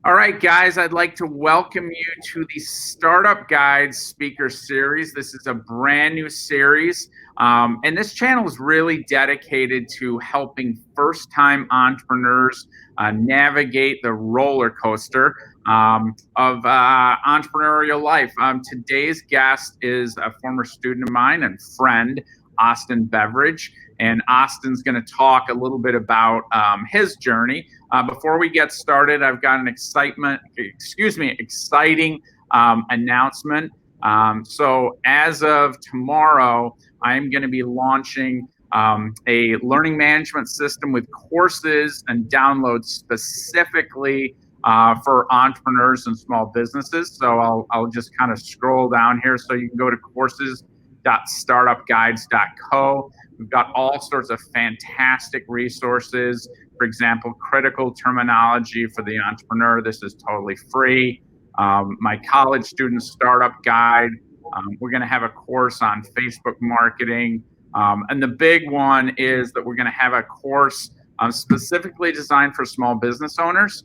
All right, guys, I'd like to welcome you to the Startup Guides Speaker Series. This is a brand new series, and this channel is really dedicated to helping first-time entrepreneurs navigate the roller coaster of entrepreneurial life. Today's guest is a former student of mine and friend, Austin Beveridge, and Austin's going to talk a little bit about his journey. Before we get started, I've got an exciting announcement. So as of tomorrow, I'm going to be launching a learning management system with courses and downloads specifically for entrepreneurs and small businesses. So I'll just kind of scroll down here. So you can go to courses.startupguides.co. We've got all sorts of fantastic resources. For example, critical terminology for the entrepreneur. This is totally free. My college student startup guide. We're going to have a course on Facebook marketing. And the big one is that we're going to have a course specifically designed for small business owners,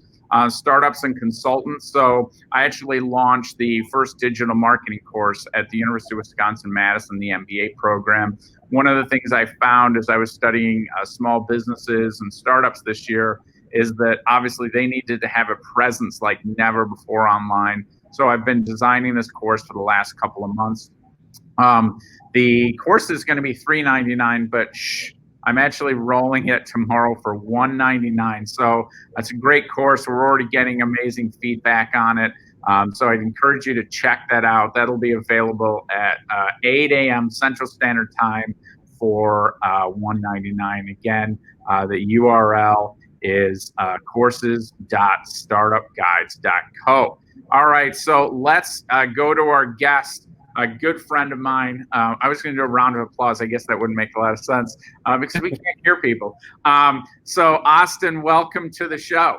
startups and consultants. So I actually launched the first digital marketing course at the University of Wisconsin-Madison, the MBA program. One of the things I found as I was studying small businesses and startups this year is that obviously they needed to have a presence like never before online. So I've been designing this course for the last couple of months. The course is going to be $3.99, but I'm actually rolling it tomorrow for $1.99. So that's a great course. We're already getting amazing feedback on it. So I'd encourage you to check that out. That'll be available at 8 a.m. Central Standard Time for $1.99. Again, the URL is courses.startupguides.co. All right, so let's go to our guest, a good friend of mine. I was going to do a round of applause. I guess that wouldn't make a lot of sense because we can't hear people. So Austin, welcome to the show.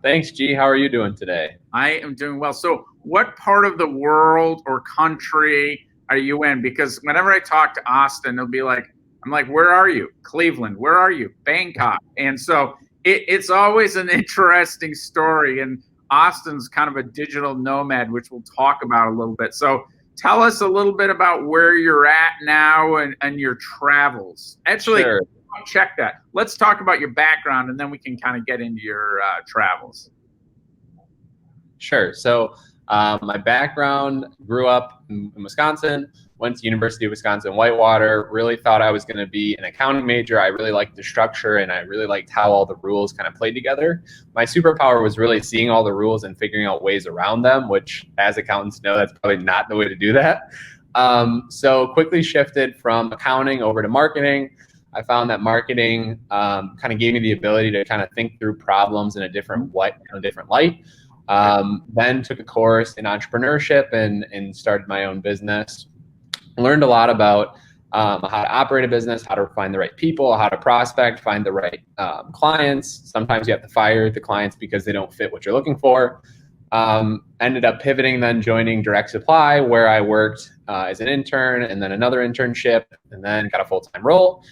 Thanks, G. How are you doing today? I am doing well. So what part of the world or country are you in? Because whenever I talk to Austin, they'll be like, I'm like, where are you? Cleveland. Where are you? Bangkok. And so it's always an interesting story. And Austin's kind of a digital nomad, which we'll talk about a little bit. So tell us a little bit about where you're at now and your travels. Actually, Sure. Check that. Let's talk about your background, and then we can kind of get into your travels. Sure. So my background, grew up in Wisconsin, went to University of Wisconsin-Whitewater, really thought I was going to be an accounting major. I really liked the structure, and I really liked how all the rules kind of played together. My superpower was really seeing all the rules and figuring out ways around them, which as accountants know, that's probably not the way to do that. So quickly shifted from accounting over to marketing. I found that marketing kind of gave me the ability to kind of think through problems in a different light. Then took a course in entrepreneurship and started my own business. Learned a lot about how to operate a business, how to find the right people, how to prospect, find the right clients. Sometimes you have to fire the clients because they don't fit what you're looking for. Ended up pivoting, then joining Direct Supply, where I worked as an intern and then another internship, and then got a full-time role.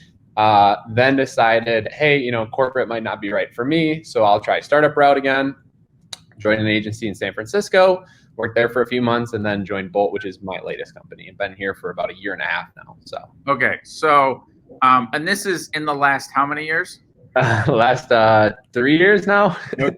Then decided, hey, corporate might not be right for me, so I'll try startup route again. Joined an agency in San Francisco, worked there for a few months, and then joined Bolt, which is my latest company. I've been here for about a year and a half now. So okay, so and this is in the last how many years? Last 3 years now. Okay.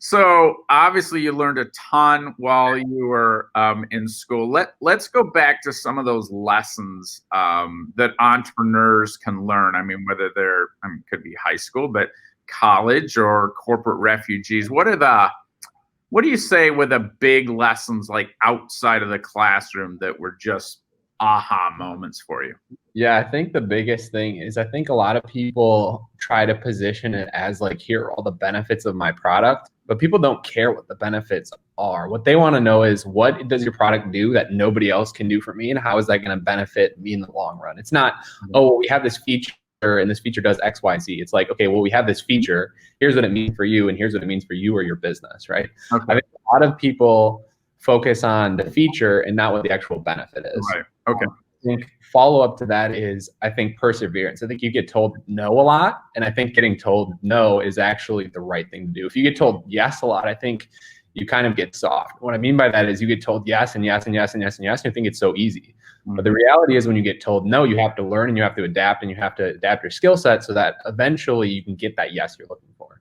So obviously you learned a ton while you were in school. Let's go back to some of those lessons that entrepreneurs can learn. I mean, whether they're could be high school, but college or corporate refugees. What do you say were the big lessons like outside of the classroom that were just aha moments for you? Yeah, I think the biggest thing is I think a lot of people try to position it as like, here are all the benefits of my product, but people don't care what the benefits are. What they want to know is, what does your product do that nobody else can do for me, and how is that going to benefit me in the long run? It's not, oh, well, we have this feature and this feature does X, Y, Z. It's like, okay, well, we have this feature. Here's what it means for you, and here's what it means for you or your business, right? Okay. I think a lot of people focus on the feature and not what the actual benefit is. Right. Okay. think follow up to that is, I think, perseverance. I think you get told no a lot, and I think getting told no is actually the right thing to do. If you get told yes a lot, I think you kind of get soft. What I mean by that is you get told yes and yes and yes and yes and yes, and you think it's so easy. But the reality is when you get told no, you have to learn and you have to adapt, and you have to adapt your skill set so that eventually you can get that yes you're looking for.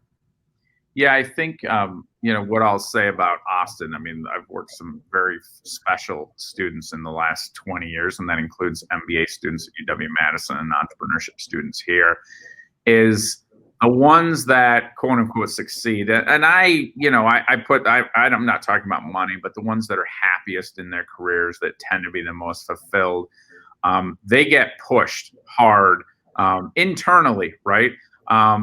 Yeah, I think, what I'll say about Austin, I mean, I've worked with some very special students in the last 20 years, and that includes MBA students at UW-Madison and entrepreneurship students here, is the ones that quote unquote succeed. And I'm not talking about money, but the ones that are happiest in their careers, that tend to be the most fulfilled, they get pushed hard internally, right?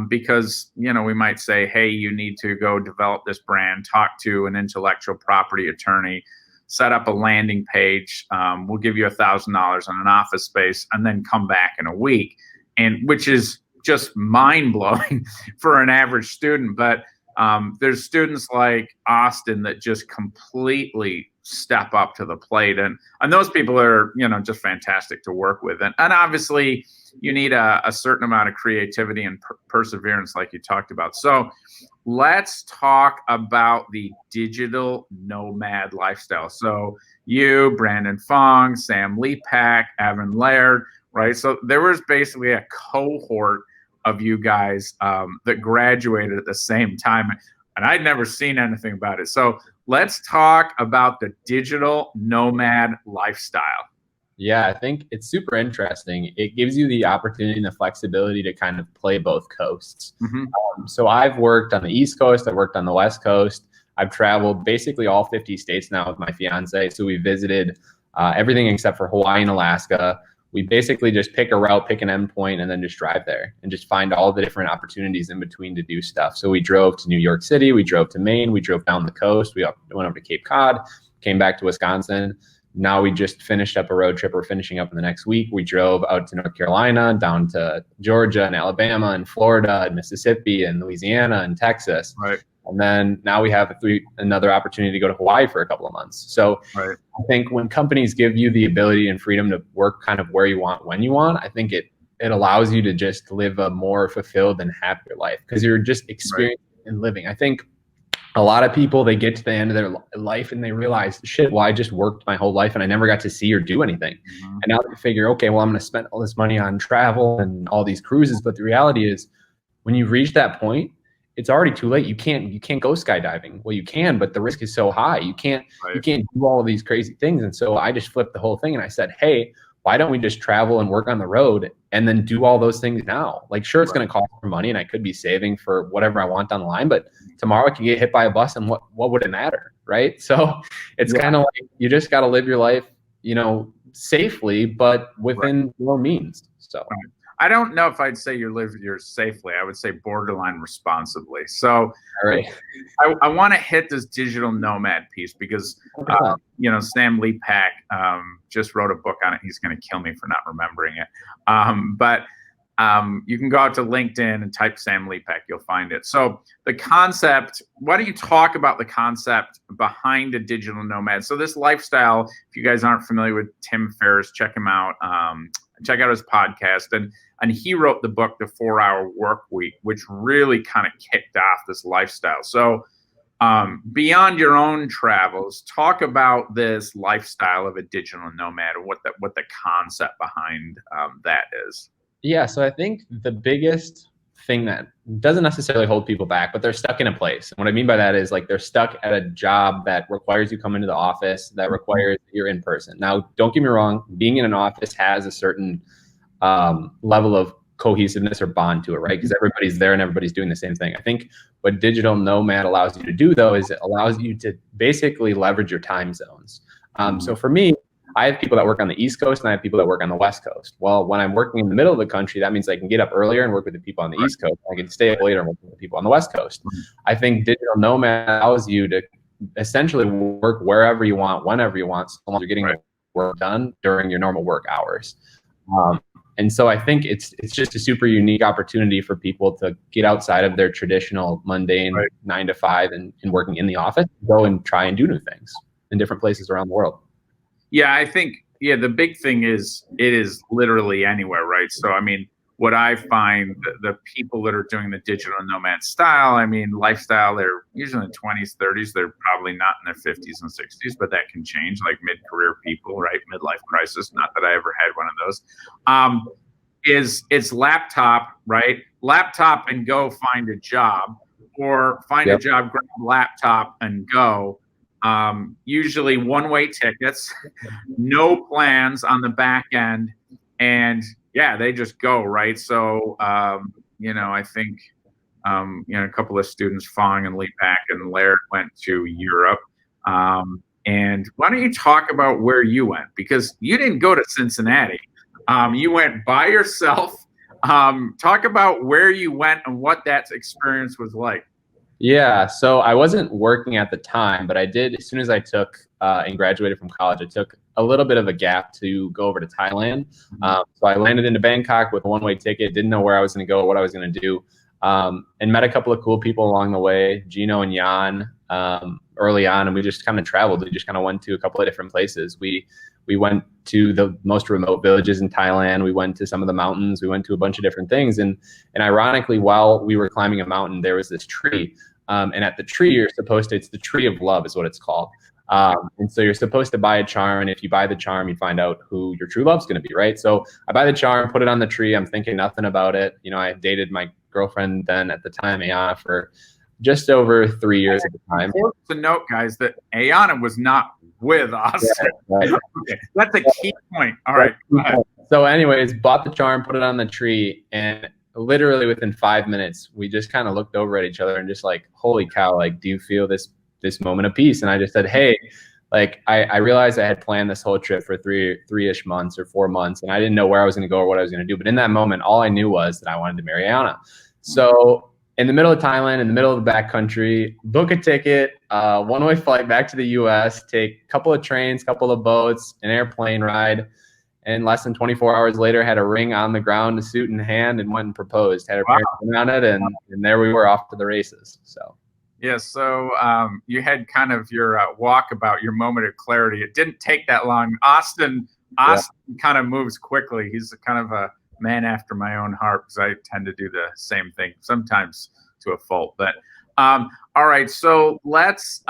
Because, we might say, hey, you need to go develop this brand, talk to an intellectual property attorney, set up a landing page. We'll give you $1,000 on an office space, and then come back in a week. And which is just mind blowing for an average student. But there's students like Austin that just completely step up to the plate. And those people are, just fantastic to work with. And obviously you need a certain amount of creativity and perseverance, like you talked about. So let's talk about the digital nomad lifestyle. So you, Brandon Fong, Sam Lepak, Evan Laird, right? So there was basically a cohort of you guys that graduated at the same time, and I'd never seen anything about it. So let's talk about the digital nomad lifestyle. Yeah, I think it's super interesting. It gives you the opportunity and the flexibility to kind of play both coasts. So I've worked on the East Coast, I've worked on the West Coast. I've traveled basically all 50 states now with my fiance. So we visited everything except for Hawaii and Alaska. We basically just pick a route, pick an endpoint, and then just drive there and just find all the different opportunities in between to do stuff. So we drove to New York City, we drove to Maine, we drove down the coast, we went over to Cape Cod, came back to Wisconsin. Now we just finished up a road trip. We're finishing up in the next week. We drove out to North Carolina, down to Georgia and Alabama and Florida and Mississippi and Louisiana and Texas. Right. And then now we have another opportunity to go to Hawaii for a couple of months. So right. I think when companies give you the ability and freedom to work kind of where you want, when you want, I think it allows you to just live a more fulfilled and happier life because you're just experiencing and living. I think a lot of people, they get to the end of their life and they realize, shit, well, I just worked my whole life and I never got to see or do anything. And now they figure, okay, well, I'm going to spend all this money on travel and all these cruises. But the reality is when you reach that point, it's already too late. You can't go skydiving. Well, you can, but the risk is so high. You can't do all of these crazy things. And so I just flipped the whole thing and I said, hey, why don't we just travel and work on the road and then do all those things now? Like, sure, it's going to cost more money and I could be saving for whatever I want down the line, but tomorrow I could get hit by a bus and what would it matter, right? So it's kind of like you just got to live your life, safely, but within your means. So I don't know if I'd say you live yours safely. I would say borderline responsibly. So I want to hit this digital nomad piece because, Sam Lepak just wrote a book on it. He's going to kill me for not remembering it. But you can go out to LinkedIn and type Sam Lepak. You'll find it. So the concept, why don't you talk about the concept behind a digital nomad? So this lifestyle, if you guys aren't familiar with Tim Ferriss, check him out. Check out his podcast. And he wrote the book, The 4-Hour Work Week, which really kind of kicked off this lifestyle. So beyond your own travels, talk about this lifestyle of a digital nomad and what the concept behind that is. Yeah, so I think the biggest thing that doesn't necessarily hold people back, but they're stuck in a place. And what I mean by that is like they're stuck at a job that requires you come into the office, that requires you're in person. Now, don't get me wrong, being in an office has a certain level of cohesiveness or bond to it, right? Because everybody's there and everybody's doing the same thing. I think what digital nomad allows you to do, though, is it allows you to basically leverage your time zones. So for me, I have people that work on the East Coast and I have people that work on the West Coast. Well, when I'm working in the middle of the country, that means I can get up earlier and work with the people on the East Coast. I can stay up later and work with the people on the West Coast. I think digital nomad allows you to essentially work wherever you want, whenever you want, so long as you're getting the work done during your normal work hours. And so I think it's just a super unique opportunity for people to get outside of their traditional mundane 9 to 5 and working in the office, go and try and do new things in different places around the world. Yeah, I think yeah, the big thing is it is literally anywhere, right? So, I mean, what I find the people that are doing the digital nomad style, I mean, lifestyle, they're usually in 20s, 30s. They're probably not in their 50s and 60s, but that can change, like mid-career people, right? Midlife crisis. Not that I ever had one of those. Is it's laptop, right? Laptop and go find a job, or find a job, grab a laptop and go. Usually one-way tickets, no plans on the back end, and yeah, they just go, right? So, I think, a couple of students, Fong and Lee Pack and Laird, went to Europe. And why don't you talk about where you went? Because you didn't go to Cincinnati. You went by yourself. Talk about where you went and what that experience was like. Yeah, so I wasn't working at the time, but I did, as soon as I took and graduated from college, I took a little bit of a gap to go over to Thailand. So I landed into Bangkok with a one-way ticket, didn't know where I was going to go or what I was going to do, and met a couple of cool people along the way, Gino and Jan, early on, and we just kind of traveled. We just kind of went to a couple of different places. We went to the most remote villages in Thailand. We went to some of the mountains. We went to a bunch of different things. And ironically, while we were climbing a mountain, there was this tree. And at the tree, it's the tree of love is what it's called. And so you're supposed to buy a charm. And if you buy the charm, you find out who your true love's going to be, right? So I buy the charm, put it on the tree. I'm thinking nothing about it. I dated my girlfriend then at the time, Ayana, for just over 3 years at the time. To note, guys, that Ayana was not with us. Yeah, right. Okay. That's a key point. All right. So anyways, bought the charm, put it on the tree, and literally within 5 minutes, we just kind of looked over at each other and just like, holy cow, like, do you feel this moment of peace? And I just said, hey, like, I realized I had planned this whole trip for three-ish months or 4 months, and I didn't know where I was going to go or what I was going to do. But in that moment, all I knew was that I wanted to marry Ayana. So in the middle of Thailand, in the middle of the backcountry, book a ticket, one-way flight back to the U.S., take a couple of trains, couple of boats, an airplane ride, and less than 24 hours later, had a ring on the ground, a suit in hand, and went and proposed. Had her parents on it, and there we were off to the races. So. Yeah, so you had kind of your walkabout, your moment of clarity. It didn't take that long. Austin kind of moves quickly. He's kind of a man after my own heart, because I tend to do the same thing, sometimes to a fault. But all right, so let's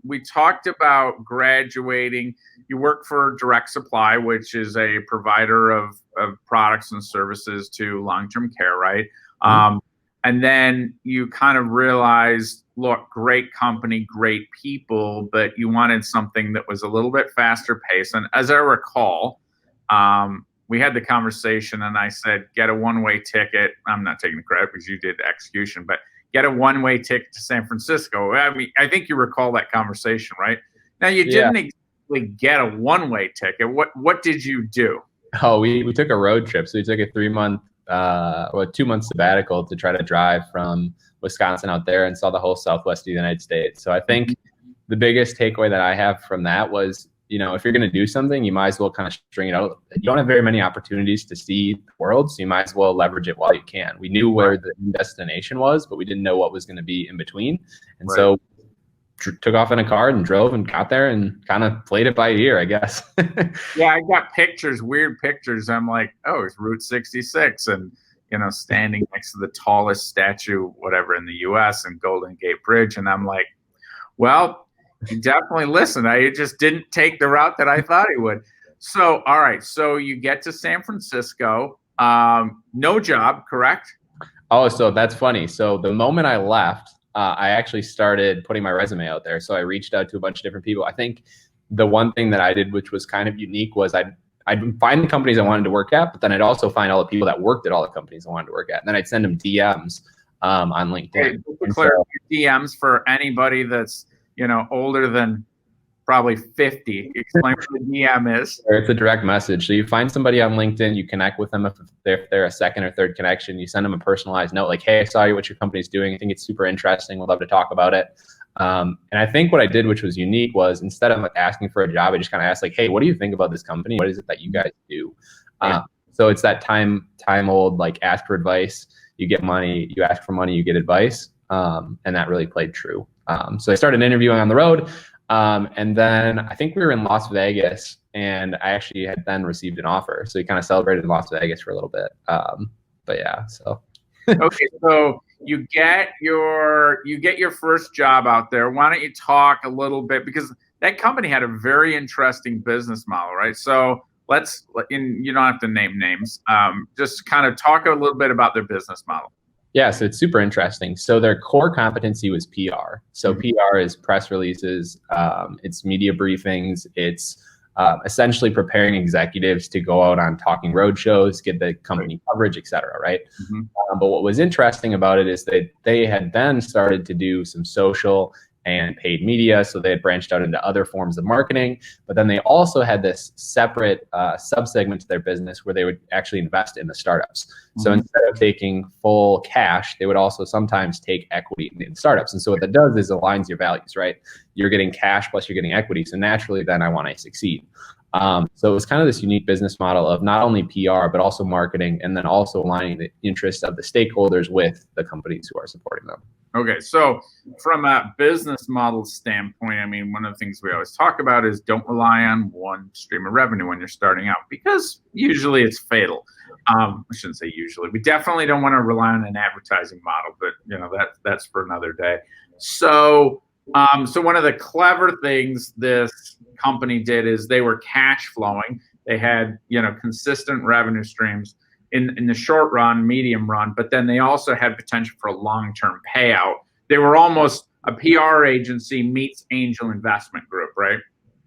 we talked about graduating. You work for Direct Supply, which is a provider of products and services to long-term care, right? And then you kind of realized, look, great company, great people, but you wanted something that was a little bit faster paced. And as I recall, we had the conversation and I said, get a one-way ticket. I'm not taking the credit because you did the execution, but get a one-way ticket to San Francisco. I mean, I think you recall that conversation, right? Now, you didn't exactly get a one-way ticket. What did you do? Oh, we took a road trip. So we took a 3-month, 2-month sabbatical to try to drive from Wisconsin out there and saw the whole Southwest of the United States. So I think the biggest takeaway that I have from that was, if you're going to do something, you might as well kind of string it out. You don't have very many opportunities to see the world, so you might as well leverage it while you can. We knew where the destination was, but we didn't know what was going to be in between. And so took off in a car and drove and got there and kind of played it by ear, I guess. Yeah, I got pictures, weird pictures. I'm like, oh, it's Route 66 and, standing next to the tallest statue, whatever, in the U.S. and Golden Gate Bridge. And I'm like, well, you definitely listened. I just didn't take the route that I thought he would. So, all right. So you get to San Francisco, no job, correct? Oh, so that's funny. So the moment I left, I actually started putting my resume out there. So I reached out to a bunch of different people. I think the one thing that I did, which was kind of unique, was I'd find the companies I wanted to work at, but then I'd also find all the people that worked at all the companies I wanted to work at. And then I'd send them DMs on LinkedIn. Hey, DMs for anybody that's, older than probably 50. Explain what the DM is. It's a direct message. So you find somebody on LinkedIn, you connect with them. If they're a second or third connection, you send them a personalized note like, hey, I saw what your company's doing. I think it's super interesting. We'd love to talk about it. And I think what I did, which was unique, was instead of like asking for a job, I just kind of asked like, hey, what do you think about this company? What is it that you guys do? So it's that time old, like, ask for advice, you get money, you ask for money, you get advice. And that really played true. So I started interviewing on the road. And then I think we were in Las Vegas, and I actually had then received an offer. So we kind of celebrated in Las Vegas for a little bit. But yeah, so. Okay, so you get your first job out there. Why don't you talk a little bit, because that company had a very interesting business model, right? So you don't have to name names. Just kind of talk a little bit about their business model. Yeah, so it's super interesting. So their core competency was PR. So PR is press releases, it's media briefings, it's essentially preparing executives to go out on talking road shows, get the company coverage, et cetera, right? But what was interesting about it is that they had then started to do some social and paid media. So they had branched out into other forms of marketing, but then they also had this separate subsegment to their business where they would actually invest in the startups. So instead of taking full cash, they would also sometimes take equity in startups. And so what that does is aligns your values, right? You're getting cash plus you're getting equity. So naturally then I want to succeed. So it was kind of this unique business model of not only PR, but also marketing, and then also aligning the interests of the stakeholders with the companies who are supporting them. Okay, so from a business model standpoint, I mean, one of the things we always talk about is don't rely on one stream of revenue when you're starting out, because usually it's fatal. I shouldn't say usually. We definitely don't want to rely on an advertising model, but that's for another day. So one of the clever things this company did is they were cash flowing. They had consistent revenue streams in the short run, medium run, but then they also had potential for a long-term payout. They were almost a PR agency meets angel investment group, right?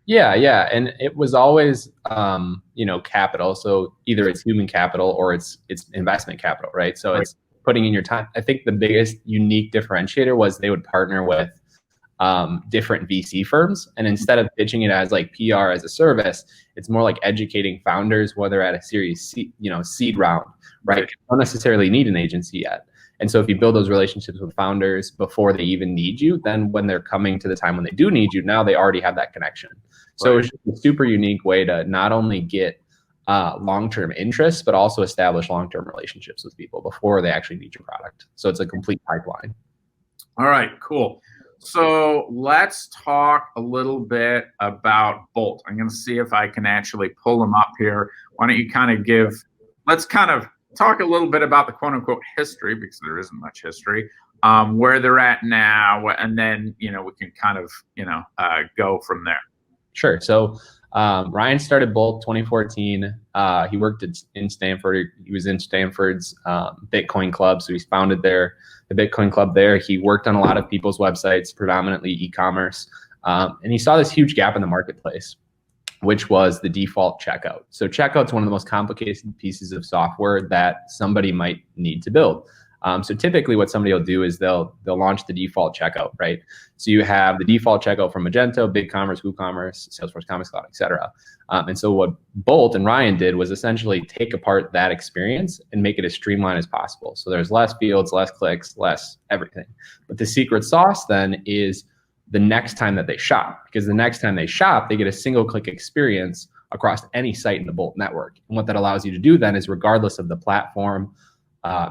Yeah, and it was always capital. So either it's human capital or it's investment capital, right? So it's putting in your time. I think the biggest unique differentiator was they would partner with different VC firms, and instead of pitching it as like PR as a service, it's more like educating founders, whether at a Series C, seed round, right? You don't necessarily need an agency yet. And so if you build those relationships with founders before they even need you, then when they're coming to the time when they do need you, now they already have that connection. So it's a super unique way to not only get long-term interest, but also establish long-term relationships with people before they actually need your product. So it's a complete pipeline. All right, cool. So let's talk a little bit about Bolt. I'm going to see if I can actually pull them up here. Why don't you let's kind of talk a little bit about the quote unquote history, because there isn't much history, where they're at now, and then, we can kind of, go from there. Sure. So Ryan started Bolt 2014. He worked in Stanford. He was in Stanford's Bitcoin club. So he founded the Bitcoin club there. He worked on a lot of people's websites, predominantly e-commerce. And he saw this huge gap in the marketplace, which was the default checkout. So checkout's one of the most complicated pieces of software that somebody might need to build. So typically what somebody will do is they'll launch the default checkout, right? So you have the default checkout from Magento, BigCommerce, WooCommerce, Salesforce Commerce Cloud, et cetera. And so what Bolt and Ryan did was essentially take apart that experience and make it as streamlined as possible. So there's less fields, less clicks, less everything. But the secret sauce then is the next time that they shop, because the next time they shop, they get a single click experience across any site in the Bolt network. And what that allows you to do then is, regardless of the platform,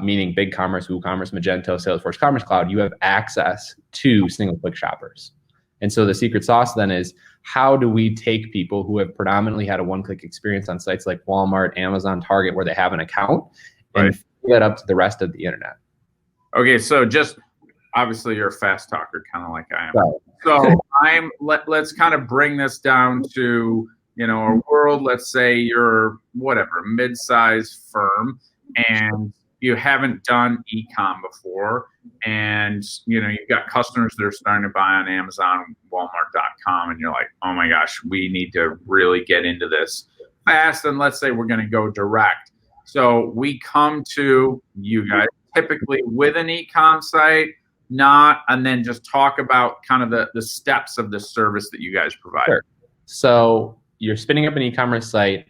meaning BigCommerce, WooCommerce, Magento, Salesforce Commerce Cloud, you have access to single-click shoppers. And so the secret sauce then is, how do we take people who have predominantly had a one-click experience on sites like Walmart, Amazon, Target, where they have an account, and feed that up to the rest of the internet? Okay, so just obviously you're a fast talker, kind of like I am. Right. So let's kind of bring this down to a world. Let's say you're whatever mid-sized firm, and you haven't done e-com before, and you've got customers that are starting to buy on Amazon, Walmart.com, and you're like, oh my gosh, we need to really get into this fast. And let's say we're going to go direct. So we come to you guys typically with an e-com site, and then just talk about kind of the steps of the service that you guys provide. Sure. So you're spinning up an e-commerce site.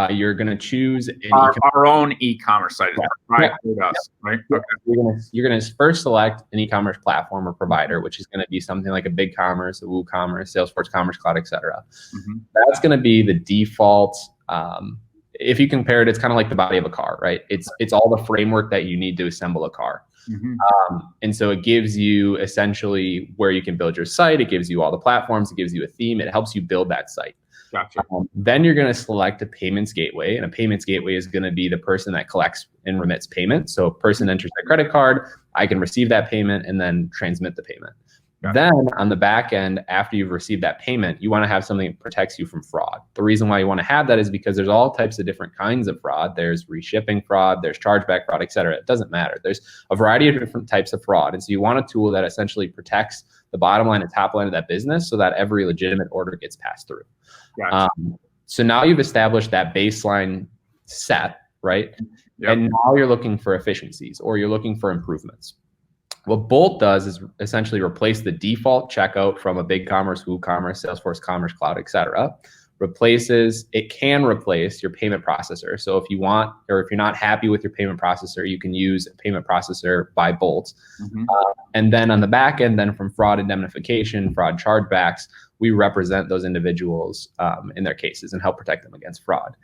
You're going to choose our own e-commerce site, right? Okay. You're going to first select an e-commerce platform or provider, which is going to be something like a BigCommerce, a WooCommerce, Salesforce Commerce Cloud, et cetera. That's going to be the default. If you compare it, it's kind of like the body of a car, right? It's all the framework that you need to assemble a car. Mhm. And so it gives you essentially where you can build your site. It gives you all the platforms. It gives you a theme. It helps you build that site. Gotcha. Then you're going to select a payments gateway, and a payments gateway is going to be the person that collects and remits payment. So a person enters their credit card, I can receive that payment and then transmit the payment. Gotcha. Then on the back end, after you've received that payment, you want to have something that protects you from fraud. The reason why you want to have that is because there's all types of different kinds of fraud. There's reshipping fraud, there's chargeback fraud, et cetera. It doesn't matter. There's a variety of different types of fraud. And so you want a tool that essentially protects the bottom line and top line of that business so that every legitimate order gets passed through. Gotcha. So now you've established that baseline set, right? Yep. And now you're looking for efficiencies or you're looking for improvements. What Bolt does is essentially replace the default checkout from a BigCommerce, WooCommerce, Salesforce Commerce Cloud, et cetera. It can replace your payment processor. So if you want, or if you're not happy with your payment processor, you can use a payment processor by Bolt. Mhm. And then on the back end, then from fraud indemnification, fraud chargebacks, we represent those individuals in their cases and help protect them against fraud.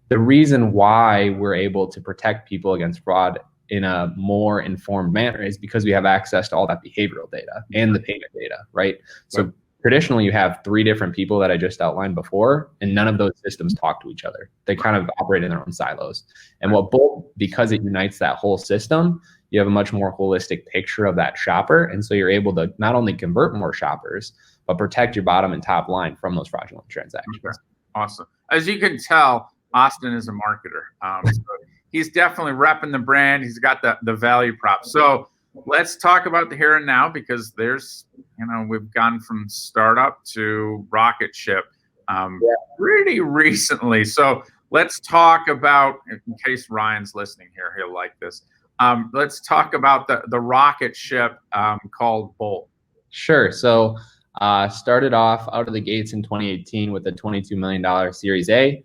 The reason why we're able to protect people against fraud in a more informed manner is because we have access to all that behavioral data and the payment data, right? So traditionally you have 3 different people that I just outlined before, and none of those systems talk to each other. They kind of operate in their own silos. And what Bolt, because it unites that whole system, you have a much more holistic picture of that shopper. And so you're able to not only convert more shoppers, but protect your bottom and top line from those fraudulent transactions. Okay. Awesome. As you can tell, Austin is a marketer. So he's definitely repping the brand. He's got the value prop. So let's talk about the here and now, because there's, we've gone from startup to rocket ship pretty recently. So let's talk about, in case Ryan's listening here, he'll like this. Let's talk about the rocket ship called Bolt. Sure. So started off out of the gates in 2018 with a $22 million Series A.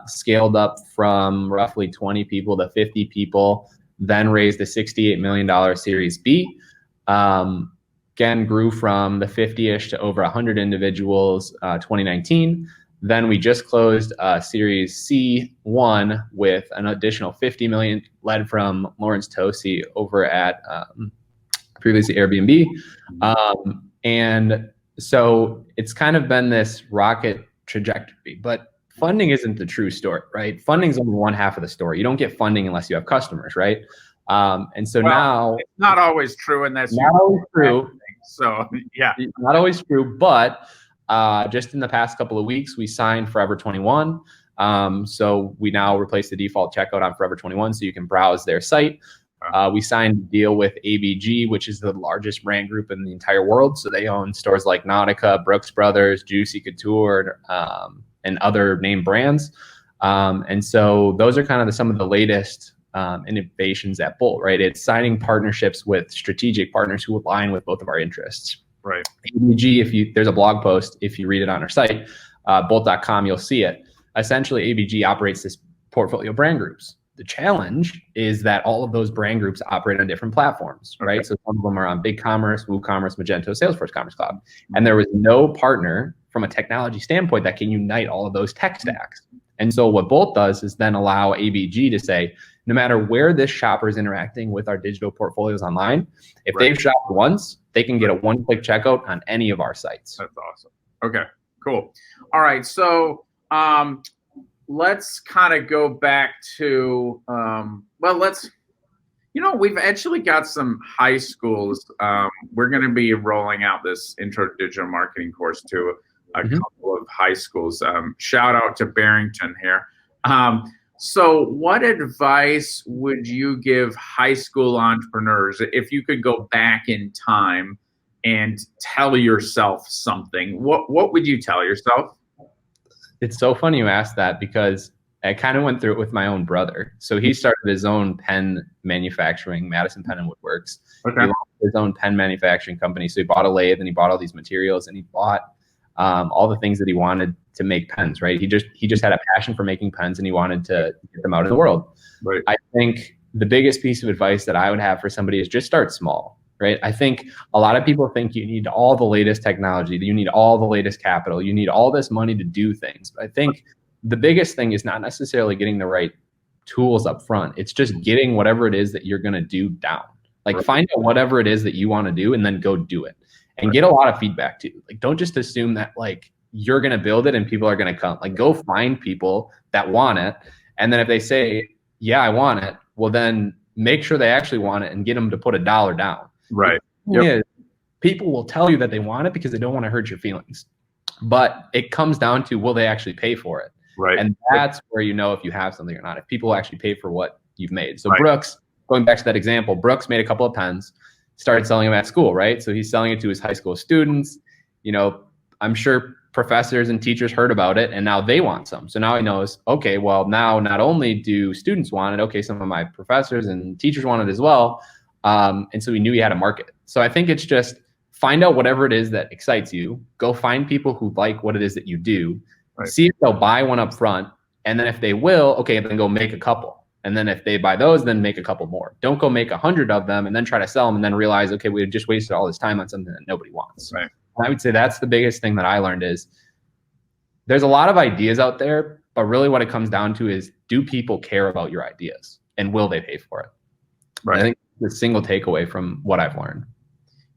Scaled up from roughly 20 people to 50 people, then raised a $68 million Series B. Again, grew from the 50-ish to over 100 individuals 2019. Then we just closed Series C1 with an additional 50 million led from Lawrence Tosi over at previously Airbnb. And so it's kind of been this rocket trajectory, but funding isn't the true story, right? Funding is only one half of the story. You don't get funding unless you have customers, right? And so now it's not always true, and that's not always true. So yeah, not always true. But just in the past couple of weeks, we signed Forever 21. So we now replace the default checkout on Forever 21, so you can browse their site. We signed a deal with ABG, which is the largest brand group in the entire world. So they own stores like Nautica, Brooks Brothers, Juicy Couture, and other name brands. And so those are kind of some of the latest innovations at Bolt, right? It's signing partnerships with strategic partners who align with both of our interests. Right. ABG, there's a blog post, if you read it on our site, bolt.com, you'll see it. Essentially, ABG operates this portfolio of brand groups. The challenge is that all of those brand groups operate on different platforms, right? So some of them are on BigCommerce, WooCommerce, Magento, Salesforce Commerce Cloud. And there was no partner from a technology standpoint that can unite all of those tech stacks. And so what Bolt does is then allow ABG to say, no matter where this shopper is interacting with our digital portfolios online, if they've shopped once, they can get a one-click checkout on any of our sites. That's awesome. Okay, cool. All right, so let's kind of go back to, we've actually got some high schools. We're going to be rolling out this intro to digital marketing course to a couple of high schools. Shout out to Barrington here. So what advice would you give high school entrepreneurs if you could go back in time and tell yourself something? What would you tell yourself? It's so funny you asked that, because I kind of went through it with my own brother. So he started his own pen manufacturing, Madison Pen and Woodworks. Okay. He launched his own pen manufacturing company. So he bought a lathe and he bought all these materials and he bought all the things that he wanted to make pens, right? He just had a passion for making pens and he wanted to get them out in the world. Right. I think the biggest piece of advice that I would have for somebody is just start small, right? I think a lot of people think you need all the latest technology, you need all the latest capital, you need all this money to do things. But I think the biggest thing is not necessarily getting the right tools up front. It's just getting whatever it is that you're going to do down, Like find out whatever it is that you want to do and then go do it and get a lot of feedback too. Like don't just assume that like you're going to build it and people are going to come. Like go find people that want it. And then if they say, yeah, I want it, well then make sure they actually want it and get them to put $1 down. Right. Yeah. People will tell you that they want it because they don't want to hurt your feelings. But it comes down to, will they actually pay for it? Right. And that's where you know if you have something or not, if people actually pay for what you've made. So Brooks, going back to that example, Brooks made a couple of pens, started selling them at school, right? So he's selling it to his high school students. You know, I'm sure professors and teachers heard about it and now they want some. So now he knows, okay, well now not only do students want it, okay, some of my professors and teachers want it as well. And so he knew he had to market it. So I think it's just find out whatever it is that excites you, go find people who like what it is that you do, see if they'll buy one up front. And then if they will, okay, then go make a couple. And then if they buy those, then make a couple more. Don't go make 100 of them and then try to sell them and then realize, okay, we just wasted all this time on something that nobody wants. Right. And I would say that's the biggest thing that I learned is there's a lot of ideas out there, but really what it comes down to is, do people care about your ideas and will they pay for it? Right. I think the single takeaway from what I've learned.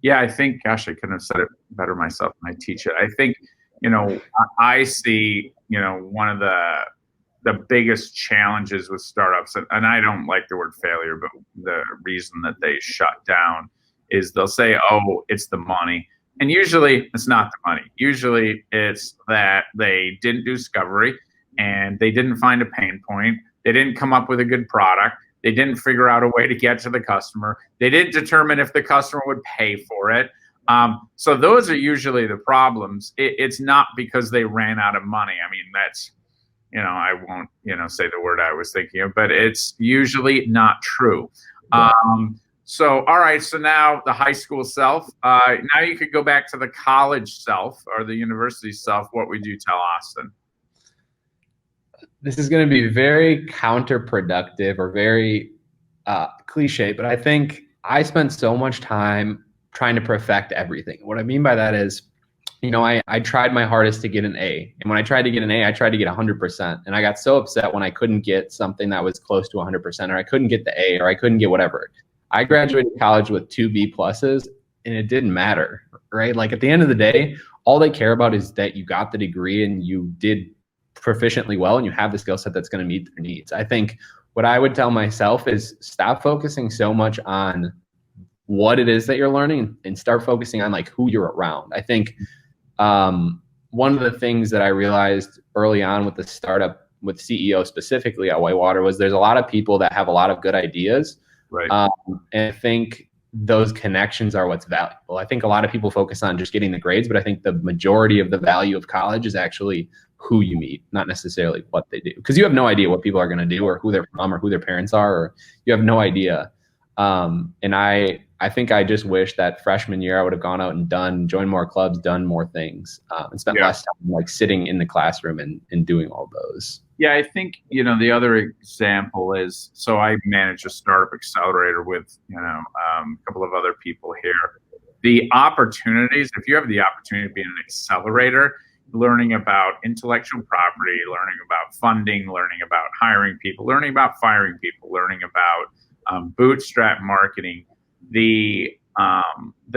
Yeah, I think, gosh, I couldn't have said it better myself when I teach it. I think, you know, I see, you know, one of the biggest challenges with startups, and I don't like the word failure, but the reason that they shut down is they'll say, oh, it's the money. And usually it's not the money. Usually it's that they didn't do discovery and they didn't find a pain point. They didn't come up with a good product. They didn't figure out a way to get to the customer. They didn't determine if the customer would pay for it. So those are usually the problems. It's not because they ran out of money. I mean, that's, you know, I won't, you know, say the word I was thinking of, but it's usually not true. So, all right. So now the high school self, now you could go back to the college self or the university self. What would you tell Austin? This is going to be very counterproductive or very cliche, but I think I spent so much time trying to perfect everything. What I mean by that is, you know, I tried my hardest to get an A. And when I tried to get an A, I tried to get 100%. And I got so upset when I couldn't get something that was close to 100%, or I couldn't get the A, or I couldn't get whatever. I graduated college with 2 B pluses and it didn't matter, right? Like at the end of the day, all they care about is that you got the degree and you did proficiently well and you have the skill set that's going to meet their needs. I think what I would tell myself is stop focusing so much on what it is that you're learning and start focusing on like who you're around. I think one of the things that I realized early on with the startup, with CEO specifically at Whitewater, was there's a lot of people that have a lot of good ideas. Right. And I think those connections are what's valuable. I think a lot of people focus on just getting the grades, but I think the majority of the value of college is actually who you meet, not necessarily what they do. Because you have no idea what people are going to do or who they're from or who their parents are, or you have no idea. And I think I just wish that freshman year I would have gone out and joined more clubs, done more things, and spent less time like sitting in the classroom and doing all those. Yeah, I think, you know, the other example is, so I manage a startup accelerator with, you know, a couple of other people here. The opportunities, if you have the opportunity to be in an accelerator, learning about intellectual property, learning about funding, learning about hiring people, learning about firing people, learning about bootstrap marketing, the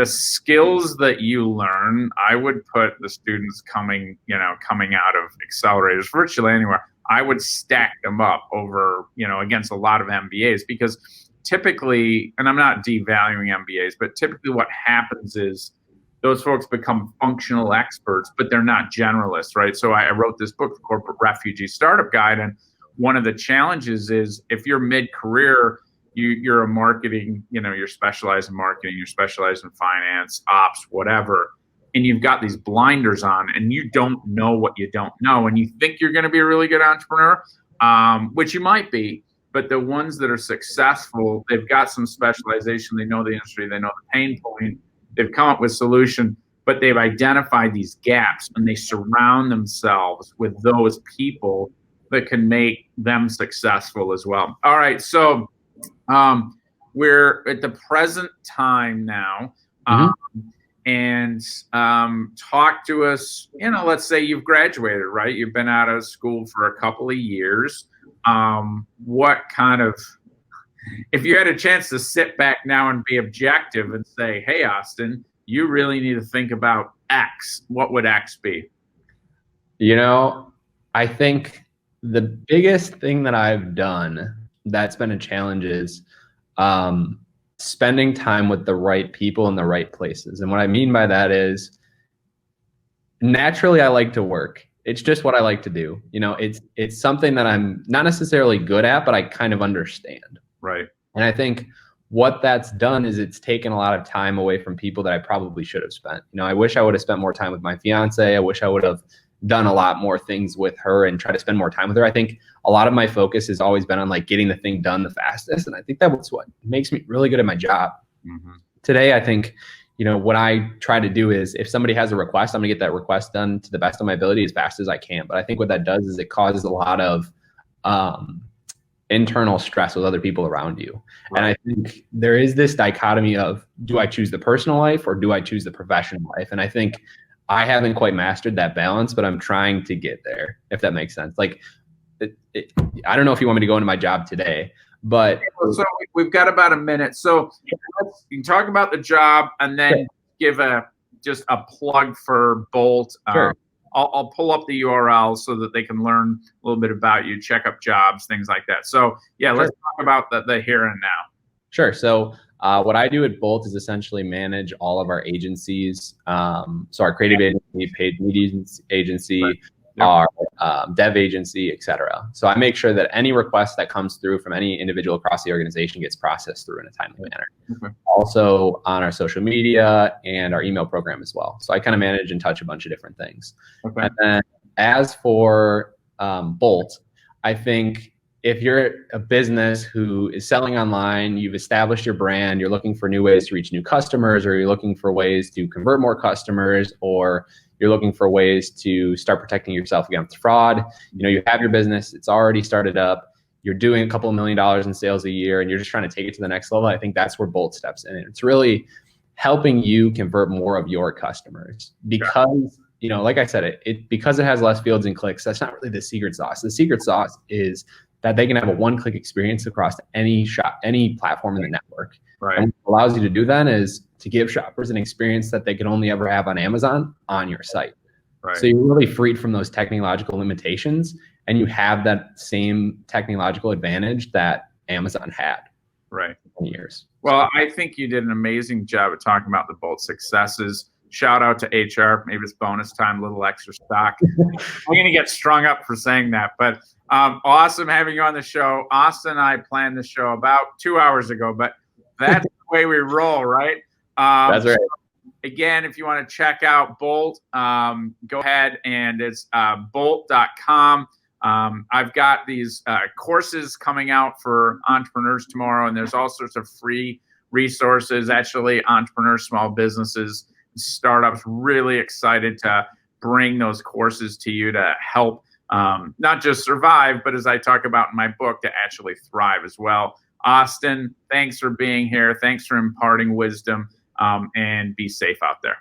skills that you learn, I would put the students coming out of accelerators virtually anywhere, I would stack them up over, you know, against a lot of MBAs, because typically, and I'm not devaluing MBAs, but typically what happens is those folks become functional experts, but they're not generalists, right? So I wrote this book, The Corporate Refugee Startup Guide, and one of the challenges is if you're mid-career, you're a marketing, you know, you're specialized in marketing, you're specialized in finance, ops, whatever, and you've got these blinders on and you don't know what you don't know, and you think you're going to be a really good entrepreneur, which you might be, but the ones that are successful, they've got some specialization, they know the industry, they know the pain point, they've come up with solution, but they've identified these gaps and they surround themselves with those people that can make them successful as well. All right, so we're at the present time now. And talk to us, you know, let's say you've graduated, right? You've been out of school for a couple of years. What kind of If you had a chance to sit back now and be objective and say, hey, Austin, you really need to think about X, what would X be? You know, I think the biggest thing that I've done that's been a challenge is spending time with the right people in the right places. And what I mean by that is naturally I like to work. It's just what I like to do. You know, it's something that I'm not necessarily good at, but I kind of understand. Right. And I think what that's done is it's taken a lot of time away from people that I probably should have spent. You know, I wish I would have spent more time with my fiance. I wish I would have done a lot more things with her and try to spend more time with her. I think a lot of my focus has always been on like getting the thing done the fastest. And I think that's what makes me really good at my job. Mm-hmm. Today, I think, you know, what I try to do is if somebody has a request, I'm gonna get that request done to the best of my ability as fast as I can. But I think what that does is it causes a lot of internal stress with other people around you. Right. And I think there is this dichotomy of, do I choose the personal life or do I choose the professional life? And I think I haven't quite mastered that balance, but I'm trying to get there, if that makes sense. Like, I don't know if you want me to go into my job today, but. So we've got about a minute. So you can talk about the job and then give just a plug for Bolt. Sure. I'll pull up the URL so that they can learn a little bit about you, check up jobs, things like that. So yeah, let's talk about the here and now. Sure. So what I do at Bolt is essentially manage all of our agencies. So our creative agency, paid media agency, right. Our dev agency, et cetera. So I make sure that any request that comes through from any individual across the organization gets processed through in a timely manner. Okay. Also on our social media and our email program as well. So I kind of manage and touch a bunch of different things. Okay. And then as for Bolt, I think if you're a business who is selling online, you've established your brand, you're looking for new ways to reach new customers, or you're looking for ways to convert more customers, or you're looking for ways to start protecting yourself against fraud. You know, you have your business, it's already started up, you're doing a couple $1 million in sales a year, and you're just trying to take it to the next level. I think that's where Bolt steps in. It's really helping you convert more of your customers because, you know, like I said, because it has less fields and clicks, that's not really the secret sauce. The secret sauce is that they can have a one-click experience across any shop, any platform in the network. Right. And what allows you to do that is to give shoppers an experience that they can only ever have on Amazon on your site. Right. So you're really freed from those technological limitations, and you have that same technological advantage that Amazon had. Right. For 20 years. Well, I think you did an amazing job of talking about the Bolt successes. Shout out to HR. Maybe it's bonus time, a little extra stock. I'm going to get strung up for saying that, but awesome having you on the show. Austin and I planned the show about 2 hours ago, but that's the way we roll, right? That's right. So again, if you want to check out Bolt, go ahead and it's bolt.com. I've got these courses coming out for entrepreneurs tomorrow, and there's all sorts of free resources. Actually, entrepreneurs, small businesses, startups, really excited to bring those courses to you to help not just survive, but as I talk about in my book, to actually thrive as well. Austin, thanks for being here. Thanks for imparting wisdom, and be safe out there.